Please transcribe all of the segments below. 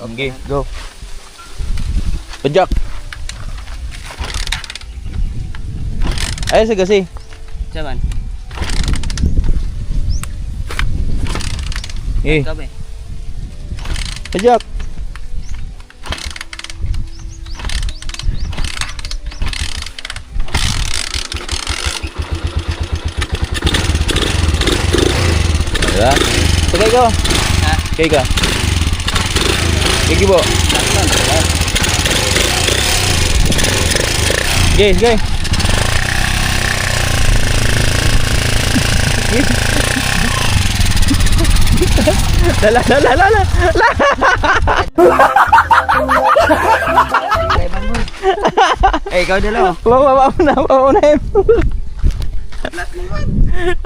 Okay, go. Pajak. Ayo sa kasi. Saban. Eh, Kabe. pajak. Ya. Sakay ka. Ha? Sakay ka. Sige po. Sige, sige. Lala, lala, lala. Eh, ikaw dalawa. Bawa na.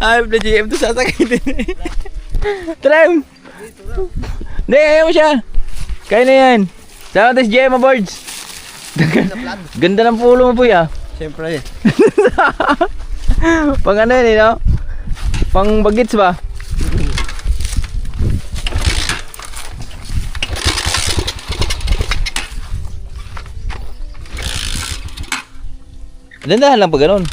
Ay, na GM to sasakay din. Tram! Hindi, ayaw mo siya. Kaya na yan. Sama tayo si GM boards. Ganda ng pulo mo po ya. Siyempre. Pang ano yun eh, no? Pang bagits ba? Dandahan lang pag ganun.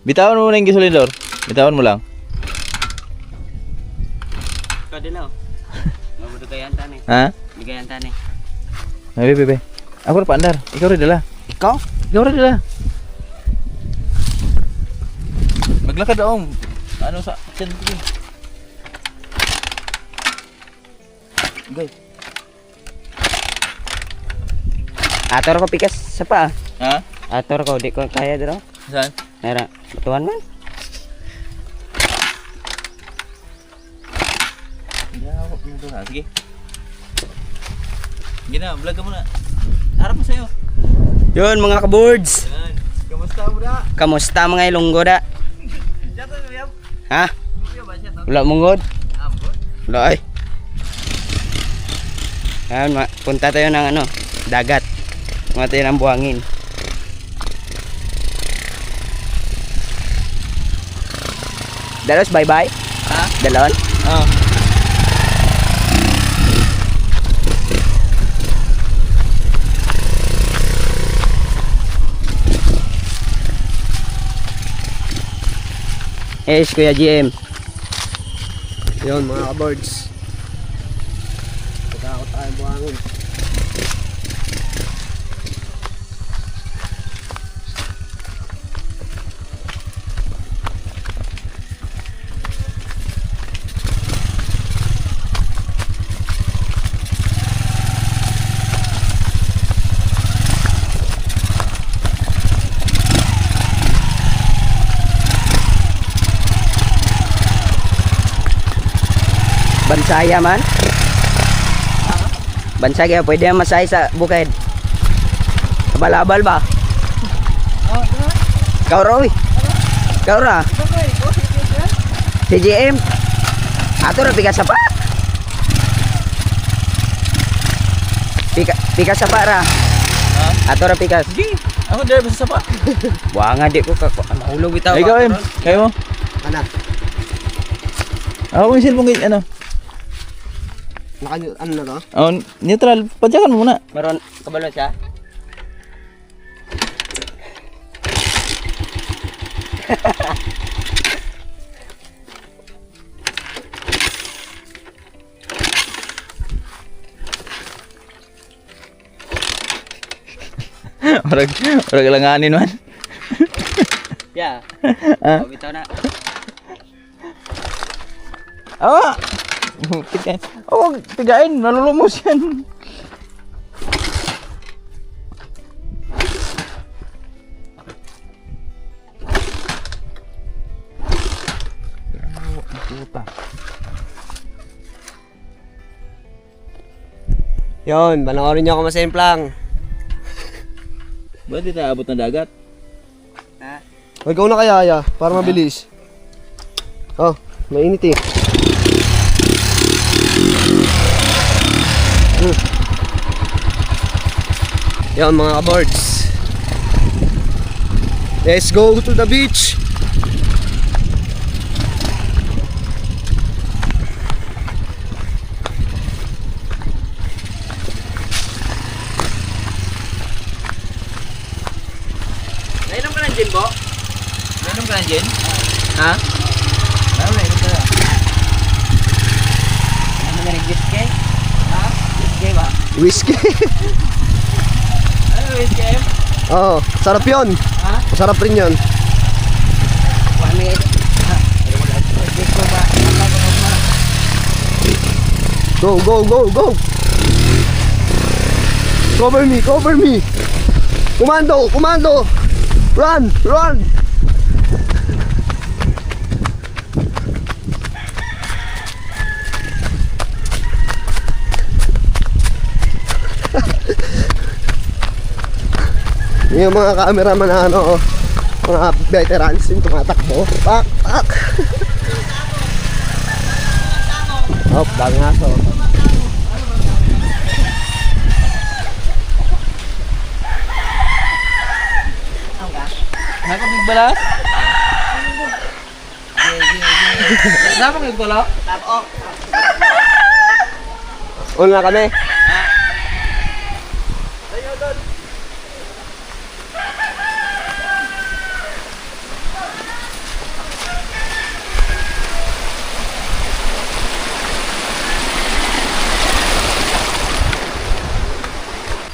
Bitawan mo muna yung gasolidor. Bitawan mo lang. Ikaw dalawa. Mabudugayan tani. Ha? Bigayan tani. Ay, bebe. Ako rin paandar. Ikaw rin dala. Ikaw? Ikaw rin dala. Maglakad daw. Ano sa... Go. Ator ko pikas sa pa. Ha? Ator ko di ko kaya dito. Saan? Nara, batuan man. Sige. Sige na, vlog ka muna. Harap mo sa'yo. Yun mga kaboards. Yan. Kamusta mo na? Kamusta mga ilunggo da? Siya to, Yab. Ha? Kuya ba siya to? Wala mong Ambot. Wala ay. Yan, punta tayo ng ano, dagat. Punta tayo ng buhangin. Dalos, bye-bye. Ha? Dalon. Oo. Yes, Kuya GM. Yun mga kaboards. Pagkakot tayo buhangin. Bansaya man. Bansaya, pwede naman masay sa bukid. Abal-abal ba? Kau Roy. Kau ra. Si GM. Ato ra pikas sa pa. Pikas sa pa ra. Ha? Ato ra pikas. Sige. Ako dahil basta sapa. Buanga di ko ka mahulog bitaw. Ay, ikaw, Em. Kayo mo? Ano? Ako yung cellphone kay ano? Ano na to? Oh, neutral. Padyakan mo muna. Meron kabalo siya. Orag langanin man. Yeah. Ha? Bitaw na. Awa! Oh, tigain, nalulumos yan. Puta. Yun, panoorin nyo ako masemplang. Ba't di tayo abot ng dagat? Ha? Huwag ikaw na kaya, Aya, para mabilis. Oh, mainit eh. Yan mga kaboards. Let's go to the beach. Ha? Ano na ito? Ano na rin whiskey? Ha? Whiskey ba? Whiskey. Ano whiskey? Oo, sarap yun. Ha? Masarap rin yun. Wami. Ha? Whiskey ba? Go, go, go, go. Cover me, cover me. Commando, commando. Run, run. Yung mga cameraman na ano, mga veterans yung tumatakbo. Pak, pak. Oh, daming aso. Nakapigbalas? Kenapa nagbalak? Tapok. Una kami.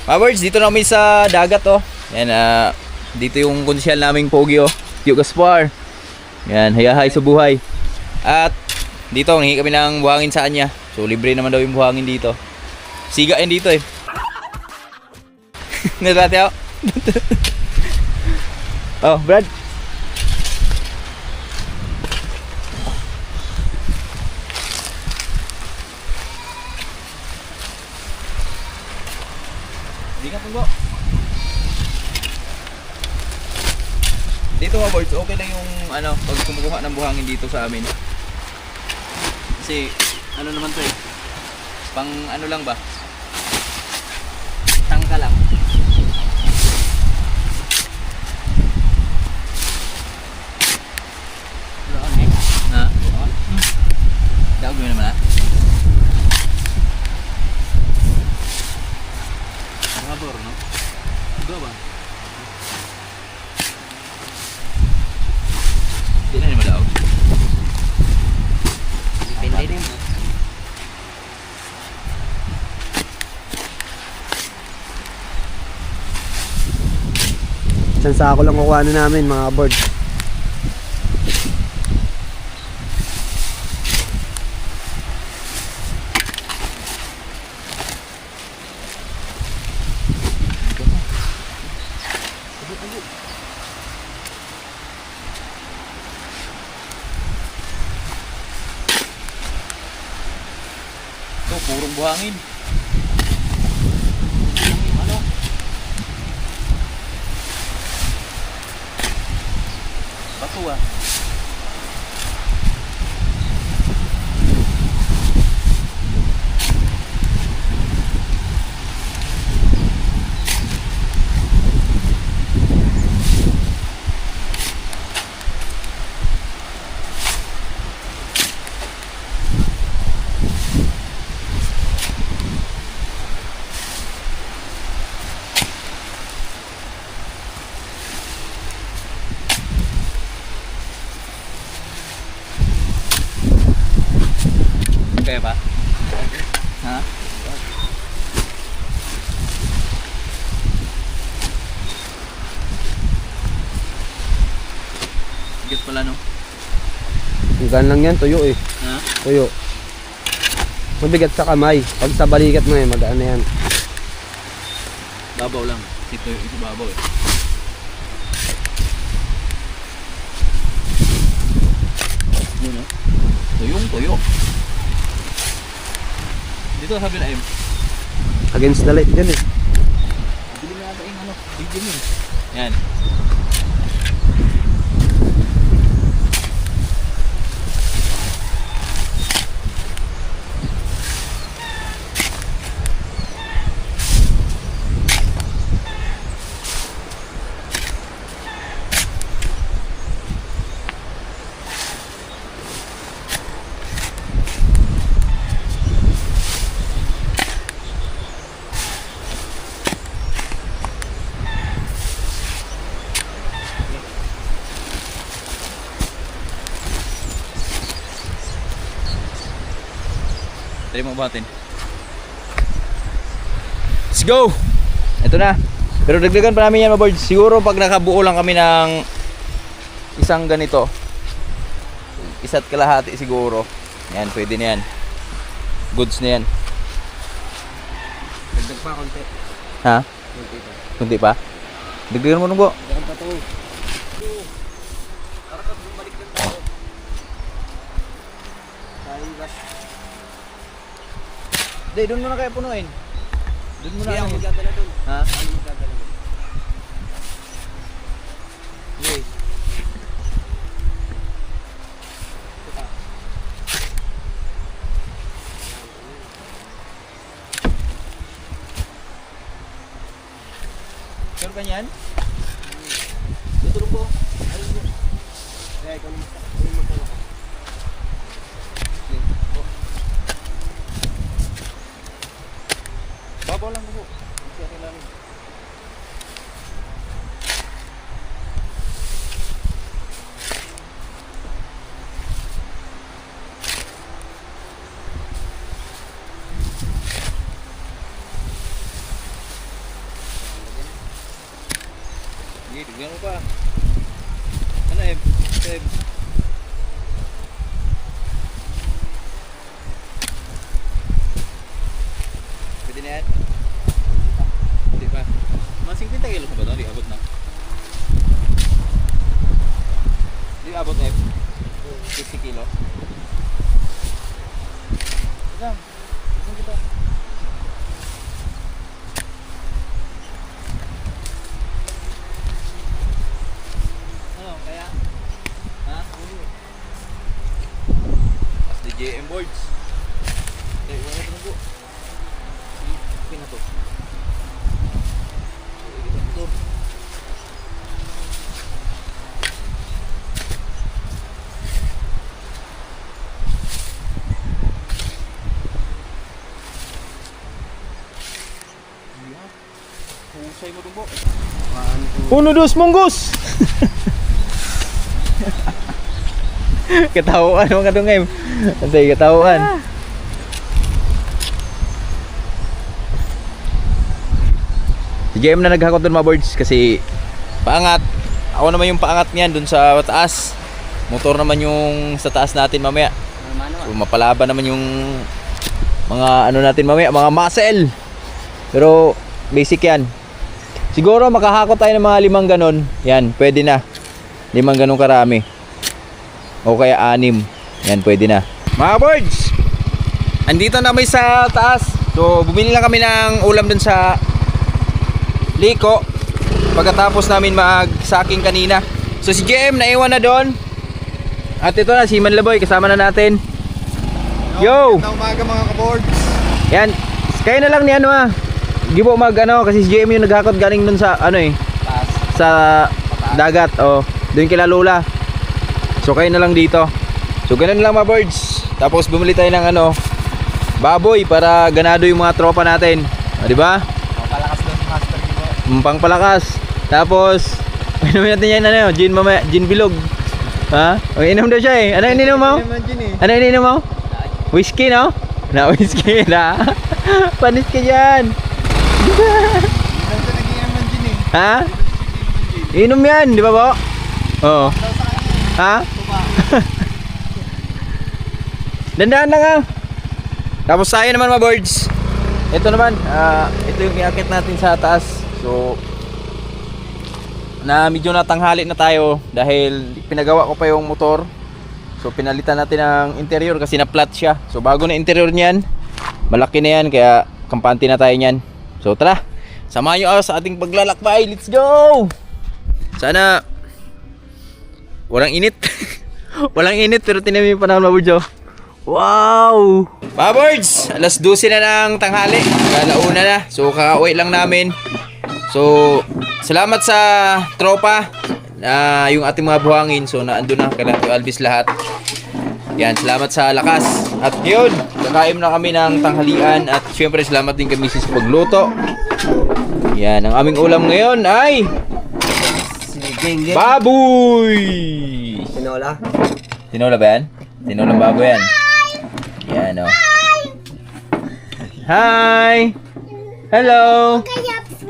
Mga birds, dito na kami sa dagat oh. Yan, dito yung konsyal naming pogi oh. Tio Gaspar. Yan, hayahay sa buhay. At dito, nahingi kami ng buhangin sa kanya. So, libre naman daw yung buhangin dito. Siga yan dito eh. Nadati ako. Oh, Brad. Hindi ka tunggo. Dito mga birds, okay lang yung ano, pag kumukuha ng buhangin dito sa amin. Kasi ano naman to eh. Pang ano lang ba? Tangka lang. Na? Daog mo naman ah. Sabor, no? Ito ba? Hindi na naman daog. Depende rin. Isang sako lang kukuhanin namin mga bird. Ito, purong buhangin. Ano? Bato ah. Kaya ba? Ha? Sigit pala no? Hanggang lang yan, tuyo eh. Ha? Tuyo. Mabigat sa kamay. Pag sa balikat mo eh, magaan na yan. Babaw lang. Ito babaw eh. Yun no? Tuyong tuyo. Dito sabi na M. Against the light dyan eh. Bili na natin yung ano, video mo. Yan. Try mo batin. Let's go! Ito na. Pero dagdagan pa namin yan, mga birds. Siguro pag nakabuo lang kami ng isang ganito, isa't kalahati siguro. Yan, pwede na yan. Goods na yan. Dagdag pa konti. Ha? Konti pa. Kunti pa? Dagdagan mo nung go. Dagdag pa to. Hindi, doon mo na kaya punuin. Doon mo na. Hindi ako magdadala doon. Ha? Ako magdadala doon. Okay. Meron ka niyan? Tutulog po. Ayun po. Kaya ikaw naman. Ayun magdala ko. Babaw lang po. Hindi ako lang. Sige, tignan mo pa. Ano eh? Pwede na yan? Hindi pa. Mga 50 kilos na ba ito? Hindi abot na. Hindi abot na 50 kilos. Isang. Isang kita. Ano? Kaya? Ha? As the JM boards. Eh, wala ito na po. Okay na to. Ito. Husay mo dun po. Uno, dos, munggus! Katawaan mo ka dun ngayon. Antay, katawaan. Si JM na naghakot dun mga birds kasi paangat. Ako naman yung paangat niyan dun sa taas. Motor naman yung sa taas natin mamaya. So, mapalaban naman yung mga ano natin mamaya, mga muscle. Pero basic yan. Siguro makahakot tayo ng mga 5 ganon. Yan, pwede na. 5 ganon karami. O kaya 6. Yan, pwede na. Mga birds, andito na kami sa taas. So bumili lang kami ng ulam dun sa Liko pagkatapos namin mag-saking kanina. So si JM naiwan na doon. At ito na si Manlaboy, kasama na natin. Yo! Magandang umaga mga kaboards. Yan, kaya na lang ni ano ah. Gibo mag ano kasi si JM yung naghakot galing dun sa ano eh. Sa dagat oh. Doon kila Lola. So kayo na lang dito. So ganun lang mga birds. Tapos bumili tayo ng ano baboy para ganado yung mga tropa natin. O, di ba? Palakas daw si Master Kibo. Pangpalakas. Tapos inumin natin yan ano, gin mamaya, gin bilog. Ha? O inom daw siya eh. Ano ininom mo? Ano ininom mo? Whiskey no? Na whiskey na. Panis ka dyan. Ha? Inom yan, di ba po? Oo. Ha? Dandaan lang ah. Tapos tayo naman mga birds. Ito naman, ito yung iakit natin sa taas. So na medyo natanghali na tayo dahil pinagawa ko pa yung motor. So pinalitan natin ang interior kasi na-flat siya. So bago na interior niyan, malaki na yan kaya kampante na tayo niyan. So tara, samahan nyo ako sa ating paglalakbay. Let's go! Sana walang init. Walang init pero tinami yung panahon mga birds oh. Wow! Mga birds, alas 12 na ng tanghali. Kalauna na. So kakauwi lang namin. So salamat sa tropa na yung ating mga buhangin. So naandun na kay Alvis lahat. Yan, salamat sa lakas. At yun, kakain na kami ng tanghalian. At syempre salamat din kami sa pagluto. Yan, ang aming ulam ngayon ay baboy! Tinola. Tinola ba yan? Tinola baboy yan. Yan o. Hi! Hello!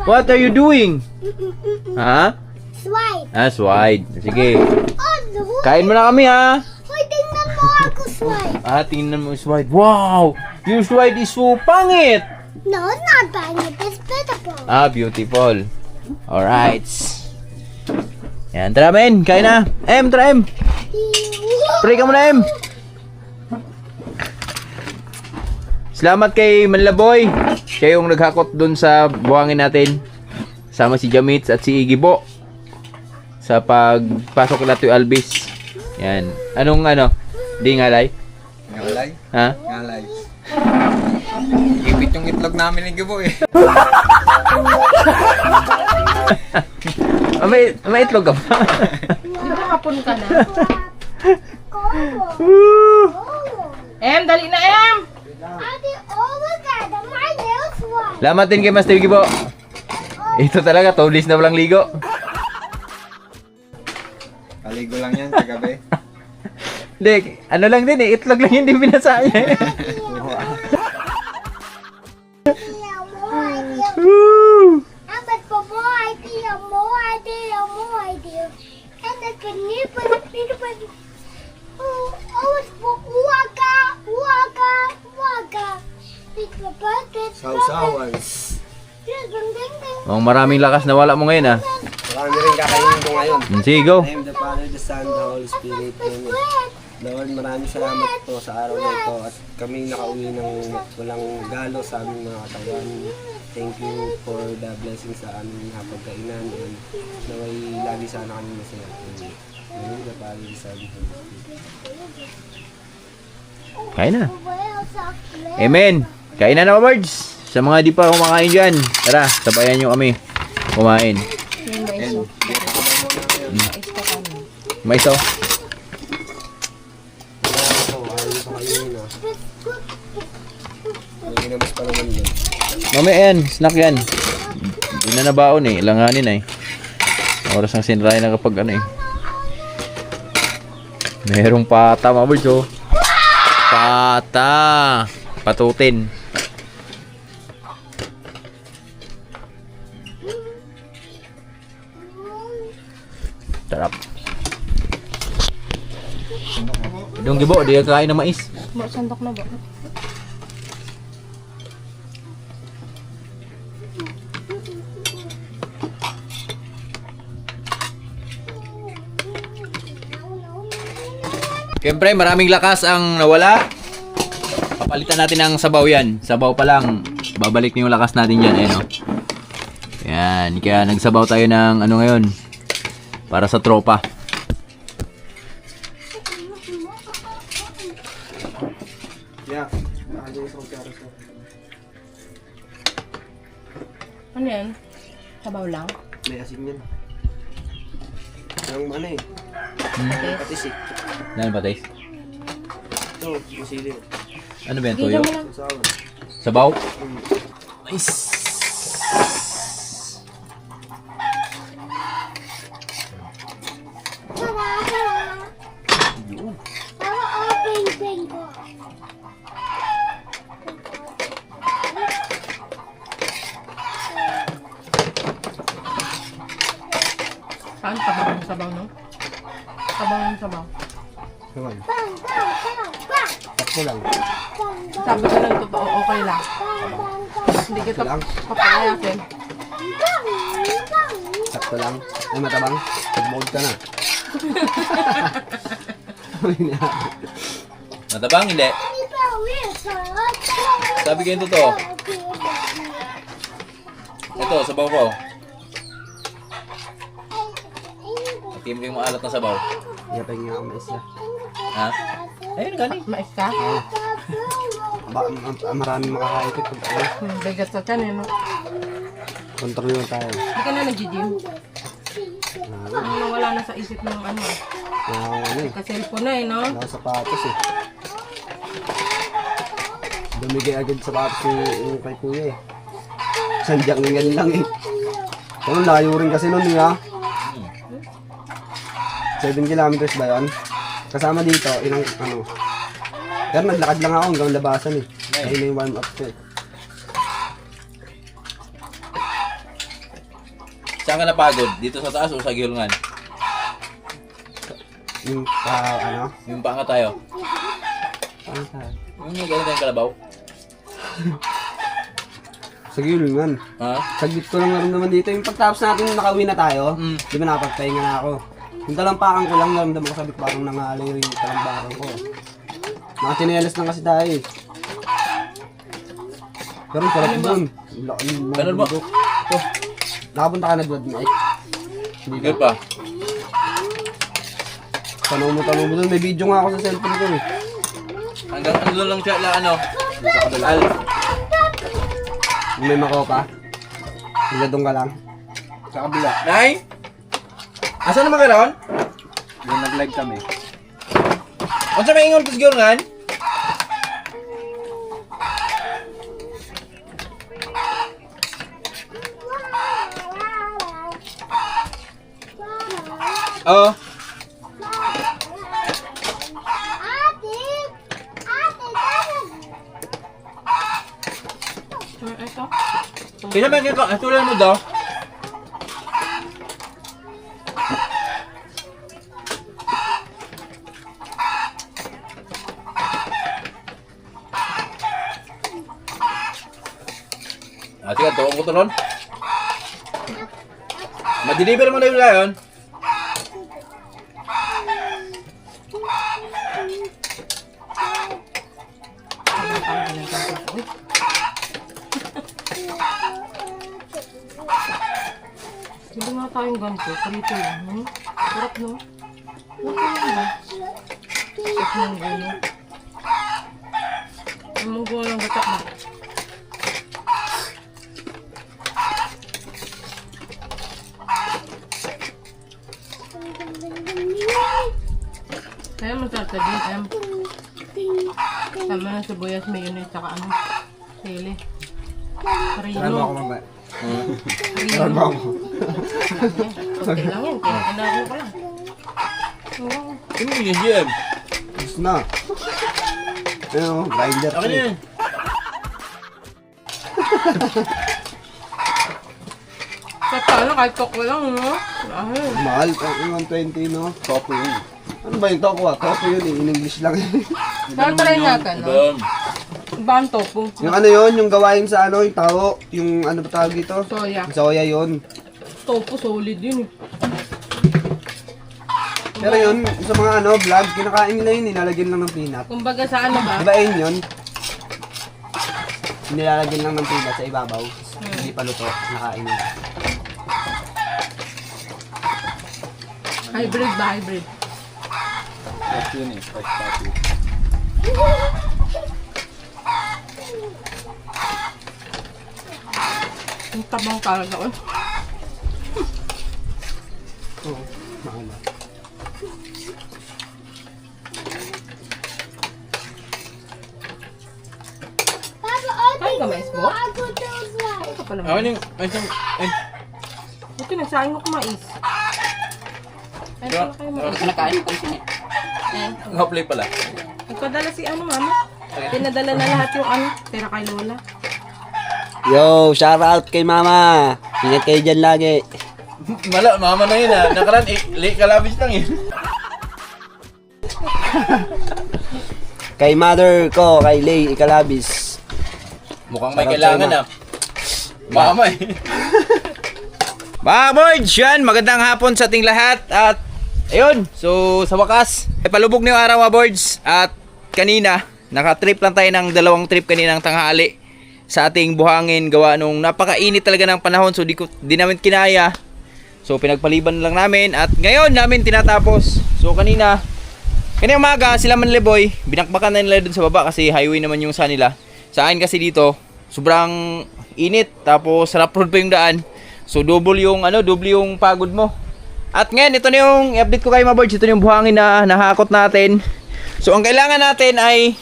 What are you doing? Ha? Swipe. Swide. Sige. Oh, no. Kain mo na kami ha. Hoy, tingnan mo ako swipe. Tingnan mo yung swide. Wow! Your swide is so pangit! No, it's not banging. It's beautiful. Beautiful. Alright. Yan, tara men. Kain na. Tara Pray ka muna Salamat kay Manlaboy. Siya yung naghakot dun sa buhangin natin. Sama si Jamits at si Iggy po. Sa pagpasok nila to Albis. Yan. Anong Di ngalay? Ngalay? Ha? Ngalay. Ipit yung itlog namin ni Gibo eh. May itlog ka ba? Di ba hapon ka na? Woo! Dali na Ate, oh my God, my nails swipe. Salamat din kay Master Iggy po. Ito talaga, tublis na walang ligo. Kaligo lang yan kagabi. Hindi, lang din itlog lang yun din binasa niya Woo! But for more idea. And then can you put oh, it's for uwaga. It's for birthday. Sausawan. Maraming lakas na wala mo ngayon Marami rin kakainin ko ngayon. Sige, go. I am the Father, the Son, the Holy Spirit. Amen. Lord, maraming salamat po sa araw na ito at kami nakauwi ng walang galo sa aming mga katawan. Thank you for the blessing sa aming hapagkainan and naway lagi sana kami masaya. Amen. The Father, the Son, the Holy Spirit. Kain na. Amen. Kain na birds. Sa mga di pa kumakain dyan, tara, sabayan nyo kami kumain. Mais oh. Ginabas pa naman yun. Mamaya yan, snack yan. Hindi na nabaon ilanganin Oras ng sinray na kapag Merong pata mga birds oh. Pata. Patutin. Sarap. Dong Gibo, di ka kain ng mais. Ba, sandok na ba? Siyempre, maraming lakas ang nawala. Papalitan natin ng sabaw yan. Sabaw pa lang. Babalik na yung lakas natin yan. Yan. Kaya nagsabaw tayo ng ngayon. Para sa tropa. Yeah. Ano yan? Sabaw lang? May asin yan. Ang patis eh. Ano ba tayo? Ito, masili. Ano ba yan? Gila Toyo? mo lang. Sausawan. Sabaw? Nice. Saan? Sabaw ng sabaw, no? Sabaw ng sabaw. Naman. Takbo lang. Sabi ko lang totoo, okay lang. Hindi kita Lang. papayakin. Sakto lang. Ay, matabang. Pag-mold ka na. Matabang hindi. Sabi ko yung totoo. Ito, sabaw ko. Team ko yung maalat na sabaw. Yapay nga ang mais niya. Ha? Ayun, gani. Mais ka? Maraming makakaipit kung tayo. Bigat sa tiyan, eh, no? Kontrol lang tayo. Hindi ka na nag-gym. Wala na sa isip ng Ka-cellphone na, eh, no? Wala sapatos eh. Dumigay agad sapatos yung kay kuya eh. Sandyang nga lang eh. Kung layo rin kasi nun ha. 7 kilometers ba yun? Kasama dito, ilang Pero naglakad lang ako hanggang labasan eh. Ayun na yung warm up ko eh. Saan ka napagod? Dito sa taas o sa gihulngan? Yung, ano? Yung paanga tayo. Ano sa? Yung ganito yung kalabaw. Sa gilungan. Ha? Saglit ko lang naman dito. Yung pagtapos natin nakauwi na tayo, di ba nakapagpahinga na ako. Yung talampakan ko lang, naramdaman ko sabit parang nangalay yung talampakan ko. Nakachinelas lang kasi tayo eh. Pero ang sarap doon. Ganun ba? Nakapunta ka na doon, Mike. Hindi Hindi pa. Tanong mo doon. May video nga ako sa cellphone ko eh. Hanggang ano lang siya lang ano. Al. May makopa. Hanggang doon ka lang. Sa kabila. Nay? Asa naman ka ron? Yung nag-live kami. Ano sa may ingon ko sa gihulngan? Oo. Ito. Kaya ba kayo? Tulan mo daw? Sige, tuong ko to ron. Ma-deliver mo na yung layon. Hindi nga tayong ganito. Prito lang. No? Sarap, no? Sarap lang. Sarap ng gulo. Ang munggo lang gatak na. Kaya masarap sa DM. Sama ng sibuyas, mayonnaise, saka ano, sili. Saan mo ako Harino. mamaya? Harino. Saan mo ako? Okay lang yan. Kaya kinako ko lang. Oo. Ano yung GM? Gusto na. Ayun, grinder. Ako na yan. Sa paano, kahit talk ko lang, no? Ay. Mahal, 120 no? Topo yun. Ano ba yung toko ah? Topo yun eh, in English lang. Saan try natin, no? Ibang. Iba ang tofu. Yung ano yun, yung gawain sa ano, yung tao, yung ano ba tawag dito? Soya. Soya yun. Tofu solid yun eh. Pero yun, sa mga ano, vlog, kinakain nila yun, nilalagyan lang ng peanut. Kumbaga sa ano ba? Di ba yun? Nilalagyan lang ng peanut sa ibabaw. Hindi pa luto, nakain nila. Hybrid ba? Hybrid. Fresh yun eh. Fresh coffee. Ang tabang talaga ko. Oo, maala. Kain ka mais mo? Kain ka pala Ako mais. yung... Ay, Ito, nagsaing ako mais. Ay, pala kayo mais. Nakain ko siya. Nga-play pala. Nagpadala si ano, mama. Pinadala na lahat yung ano, pera kay Lola. Yo, shout out kay mama. Ingat kayo dyan lagi. Mama na yun ah. Nakaran, late kalabis lang yun. Kay mother ko, kay Lay Ikalabis. Mukhang may Sarap kailangan tayo, ah. Mama eh. Mga boys, yan. Magandang hapon sa ating lahat. At ayun, so sa wakas, ay palubog na yung araw mga boys. At kanina, naka-trip lang tayo ng dalawang trip kaninang tanghali sa ating buhangin. Gawa nung napakainit talaga ng panahon. So di namin kinaya. So pinagpaliban lang namin. At ngayon namin tinatapos. So kanina umaga, sila Manleboy, binakbakan na nila dun sa baba kasi highway naman yung sa nila. Sa akin kasi dito, sobrang init. Tapos rough road pa yung daan. So double yung pagod mo. At ngayon, ito na yung i-update ko kayo mga boys. Ito na yung buhangin na nahakot natin. So ang kailangan natin ay,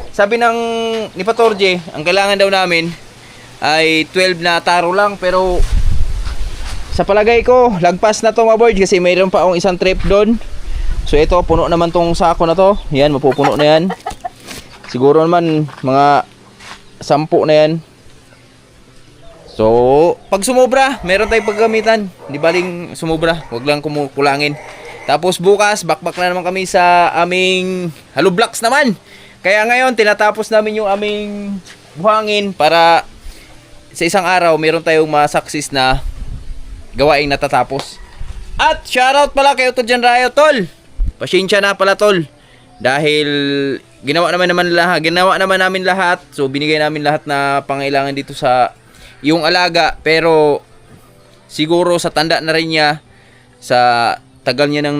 sabi ni Patorje, ang kailangan daw namin ay 12 na taro lang. Pero sa palagay ko, lagpas na to mga boys kasi mayroon pa akong isang trip doon. So ito, puno naman tong sako na to. Yan, mapupuno na yan. Siguro naman mga 10 na yan. So, pag sumobra, meron tayong paggamitan. Hindi baling sumobra, wag lang kulangin. Tapos bukas, bakbak na naman kami sa aming hollow blocks naman. Kaya ngayon, tinatapos namin yung aming buhangin para sa isang araw, meron tayong masaksis na gawaing natatapos. At shoutout pala kay Utod Jan Rayo, tol. Pasensya na pala, tol. Dahil ginawa naman namin lahat. So, binigay namin lahat na pangailangan dito sa yung alaga, pero siguro sa tanda na rin niya, sa tagal niya nang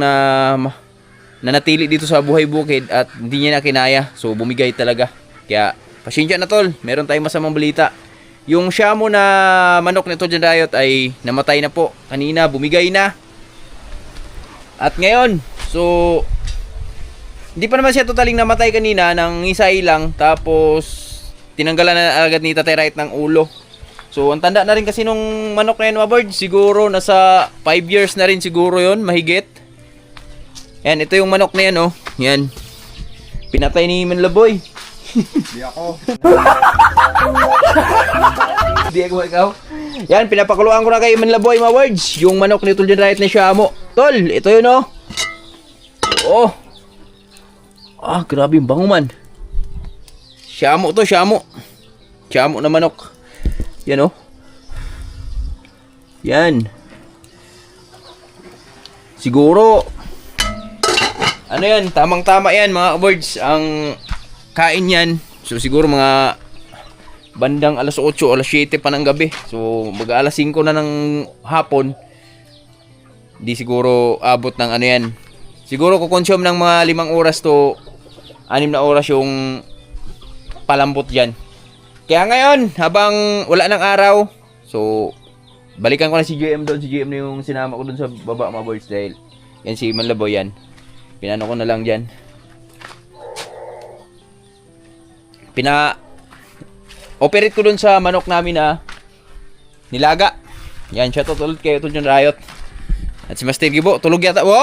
nanatili dito sa buhay bukid at hindi niya na kinaya, so bumigay talaga. Kaya pasensya na, tol, meron tayong masamang balita. Yung Shamo na manok nito Jan Riot ay namatay na po kanina, bumigay na. At ngayon, so hindi pa naman siya totaling namatay kanina, nang isay lang, tapos tinanggalan na agad ni Tatay Right ng ulo. So, ang tanda na rin kasi nung manok na yun, mga bird, siguro nasa 5 years na rin siguro yon, mahigit. Yan, ito yung manok na yan, oh. Yan. Pinatay ni Manlaboy. Hindi ako. Hindi ako ikaw. Yan, pinapakuluan ko na kay Manlaboy, mga birds. Yung manok ni Tol Jan Riot na Shamo. Tol, ito yun, oh. Oh. Ah, grabe yung bango man. Shamo to, Shamo. Shamo na manok. Yan, oh. Yan. Siguro ano yan, tamang-tama yan mga birds ang kain yan. So siguro mga bandang alas 8 o alas 7 pa ng gabi. So mag alas 5 na ng hapon. Di siguro abot ng ano yan. Siguro kukonsume ng mga 5 oras to 6 na oras yung palambot dyan. Kaya ngayon, habang wala ng araw, so balikan ko na si GM doon. Si GM na yung sinama ko doon sa baba, mga boys, dahil yan si Manlaboy yan. Pinano ko na lang dyan. Operate ko doon sa manok namin na nilaga. Yan, siya tutulog kayo Utod Jan Riot. At si Master Gibo, tulog yata. Bo!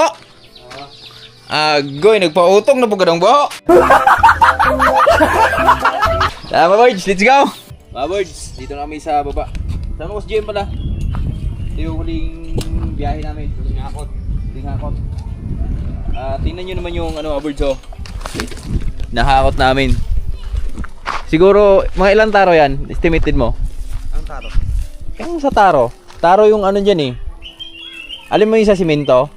Agoy, nagpautong na po ganang bo! Mga birds, let's go! Mga birds, dito na kami sa baba. Sama ko si GM pala. Ito yung huling biyahe namin. Huling hakot. Tingnan nyo naman yung mga birds, oh. Nahakot namin. Siguro, mga ilang taro yan? Estimated mo? Ang taro? Yung sa taro. Taro yung ano dyan, eh. Alam mo yung sa simento?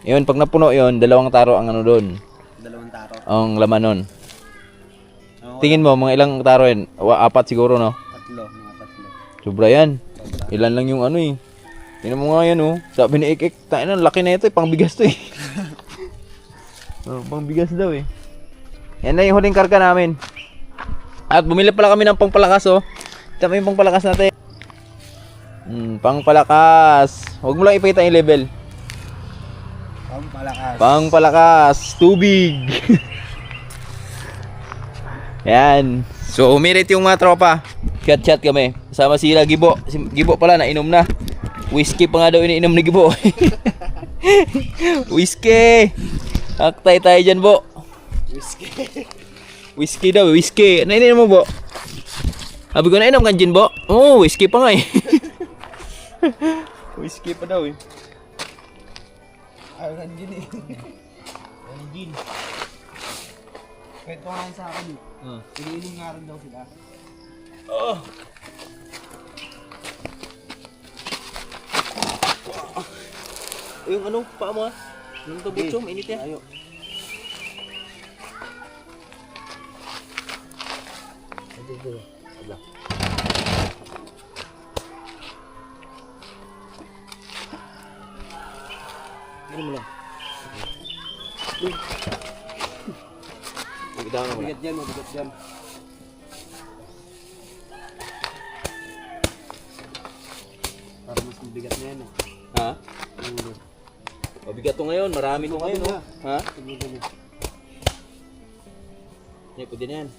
Yun, pag napuno yun, 2 taro ang ano doon. 2 taro? Ang laman nun. Tingin mo, mga ilang taro yan? 4 siguro, no? 3, mga 3. Sobra yan. Ilan lang yung ano, eh. Tingnan mo nga yan, oh. Sabi ni Ik, tayo na, laki na ito, eh. Pangbigas to, eh. Pangbigas daw, eh. Yan na yung huling karga namin. At bumili pala kami ng pangpalakas, oh. Ito yung pangpalakas natin. Pangpalakas. Huwag mo lang ipakita yung level. Pangpalakas. Tubig. Yan. So, umirit yung mga tropa. Chat kami. Kasama sila Gibo. Si Gibo pala, nainom na. Whiskey pa nga daw iniinom ni Gibo. Whiskey. Aktay tayo dyan, Bo. Whiskey daw, whiskey. Ano ininom mo, Bo? Sabi ko, nainom ka dyan, Bo? Oo, whiskey pa nga, eh. Whiskey pa daw, eh. Ayaw ka dyan, eh. Gin. Kwento nga sa akin, eh. Iniinom nga rin daw sila. Oh. Yung ano, paa mo, ha? Nung tabutso, mainit yan. Ayaw. Ano mo lang? Mabigat dyan, mabigat dyan. Para mas mabigat na yan, eh. Ha? Mabigat to ngayon, marami to ngayon, oh. Ha? Yan, pwede na yan.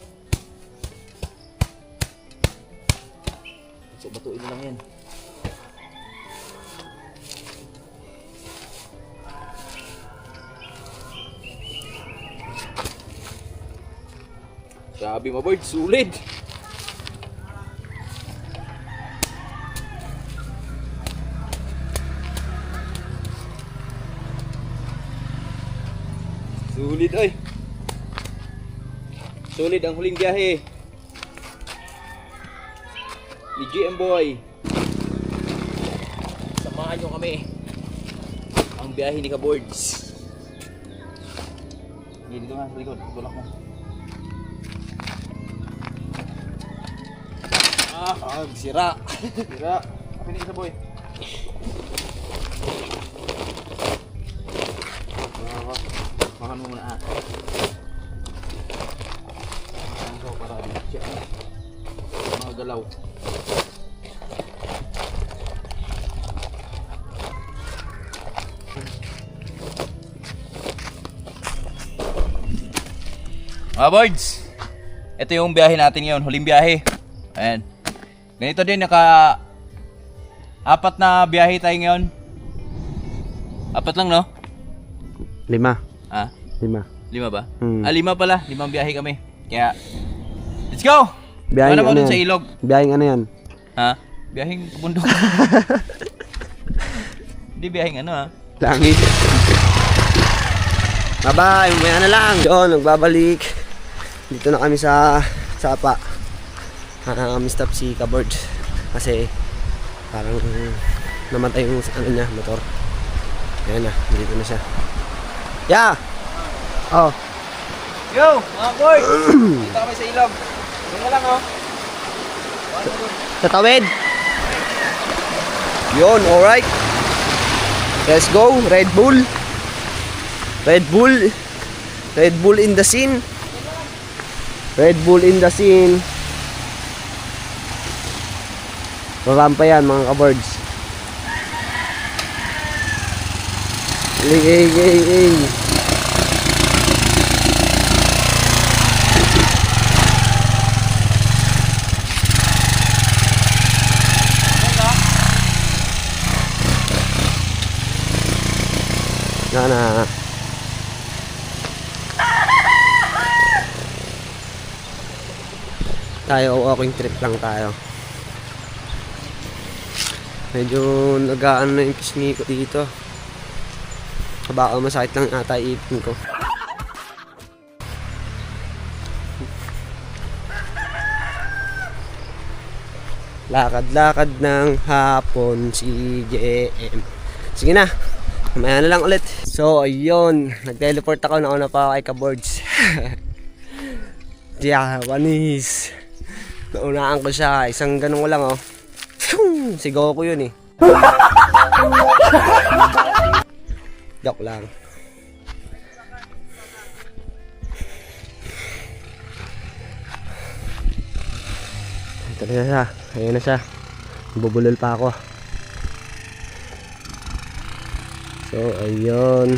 So, batuin mo lang yan. Sabi mo, bird, sulit. Sulit oy. Sulit ang huling biyahe. Ni GM Boy. Samahan nyo kami. Ang biyahe ni Kaboards. Dito nga sa likod. Tulak mo. Sira. Sira. Kapin ka sa boy. Makan mo muna Makan ko para di siya. Mga galaw. Mga boards, ito yung biyahe natin ngayon, huling biyahe. Ayan. Ganito din, apat na biyahe tayo ngayon. Apat lang, no? 5. Ah, 5. 5 ba? Hmm. 5 pala, 5 biyahe kami. Kaya, let's go! Biyaheng Ano naman ano dun yan? sa ilog? Biyaheng ano yan? Ha? Biyaheng bundok. Hindi biyaheng ano ha? Langit. Bye-bye, may ano lang. Yun, nagbabalik. Dito na kami sa Sapa. Kami stop si Kaboard. Kasi parang namatay yung ano niya, motor. Ayan na, dito na siya. Yeah! Oh, Yo, mga boys! Dito kami sa ilog. Yun na lang oh. tatawid. Yun, alright. Let's go, Red Bull. Red Bull. Red Bull in the scene. Red Bull in the scene. Marampa yan mga kaboards. Ey. Na. Tayo, walking trip lang tayo. Medyo nagaan na yung pisngi ko dito. Baka masakit lang ata ipin ko. Lakad-lakad ng hapon si JM. Sige na, mamaya na lang ulit. So ayun, nag-teleport ako, nauna pa ako kay Kaboards. Japanese. Naunaan ko siya, isang ganun ko lang oh. Sigaw ko yun eh. Joke lang. Ito na siya. Ayan na siya. Bubulol pa ako. So, ayun.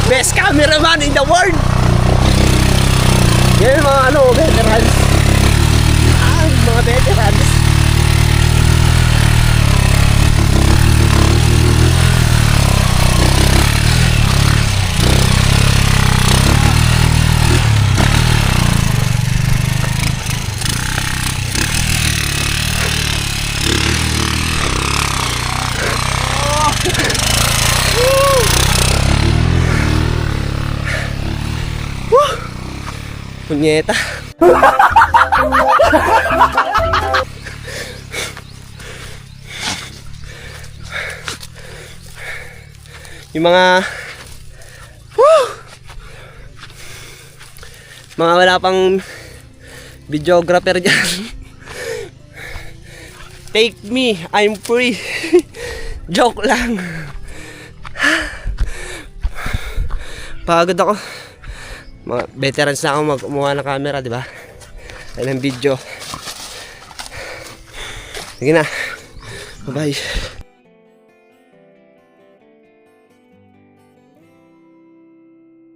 Best cameraman in the world! Yan yung mga veterans. Mga veterans. Punyeta. Yung mga wala pang videographer dyan. Take me, I'm free. Joke lang. Pagod ako. Mga veterans na ako mag-umuha ng camera, di ba? Ayun ang video. Sige na. Bye-bye.